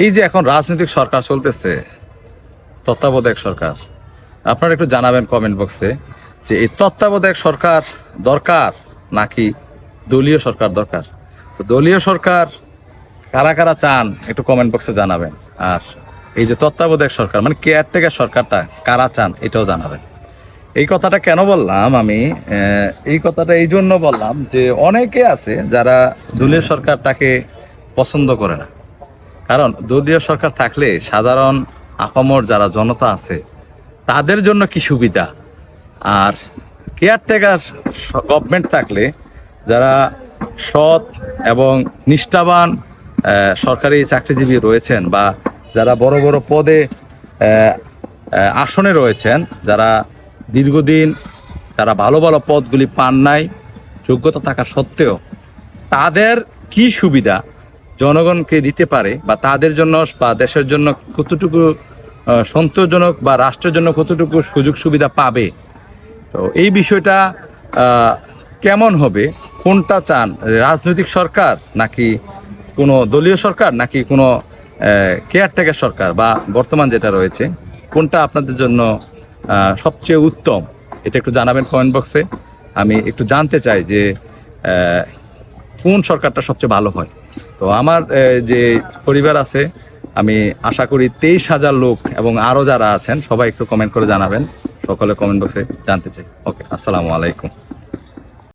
এই যে এখন রাজনৈতিক সরকার চলতেছে, তত্ত্বাবধায়ক সরকার, আপনারা একটু জানাবেন কমেন্ট বক্সে যে এই তত্ত্বাবধায়ক সরকার দরকার নাকি দলীয় সরকার দরকার। তো দলীয় সরকার কারা কারা চান একটু কমেন্ট বক্সে জানাবেন। আর এই যে তত্ত্বাবধায়ক সরকার মানে কেয়ারটেকার সরকারটা কারা চান এটাও জানাবেন। এই কথাটা কেন বললাম আমি, এই কথাটা এই জন্য বললাম যে অনেকে আছে যারা দলীয় সরকারটাকে পছন্দ করে না। কারণ দলীয় সরকার থাকলে সাধারণ আপামর যারা জনতা আছে তাদের জন্য কি সুবিধা, আর কেয়ারটেকার গভর্নমেন্ট থাকলে যারা সৎ এবং নিষ্ঠাবান সরকারি চাকরিজীবী রয়েছেন বা যারা বড় বড় পদে আসনে রয়েছেন, যারা দীর্ঘদিন যারা ভালো ভালো পদগুলি পান নাই যোগ্যতা থাকা সত্ত্বেও, তাদের কি সুবিধা জনগণকে দিতে পারে বা তাদের জন্য বা দেশের জন্য কতটুকু সন্তোষজনক বা রাষ্ট্রের জন্য কতটুকু সুযোগ সুবিধা পাবে, তো এই বিষয়টা কেমন হবে, কোনটা চান, রাজনৈতিক সরকার নাকি কোনো দলীয় সরকার নাকি কোনো কেয়ারটেকার সরকার বা বর্তমান যেটা রয়েছে, কোনটা আপনাদের জন্য সবচেয়ে উত্তম, এটা একটু জানাবেন কমেন্ট বক্সে। আমি একটু জানতে চাই যে কোন সরকারটা সবচেয়ে ভালো হয়। তো আমার যে পরিবার আছে, আমি আশা করি 23,000 লোক এবং আরও যারা আছেন সবাই একটু কমেন্ট করে জানাবেন, সকলে কমেন্ট বক্সে জানতে চাই। ওকে, আসসালামু আলাইকুম।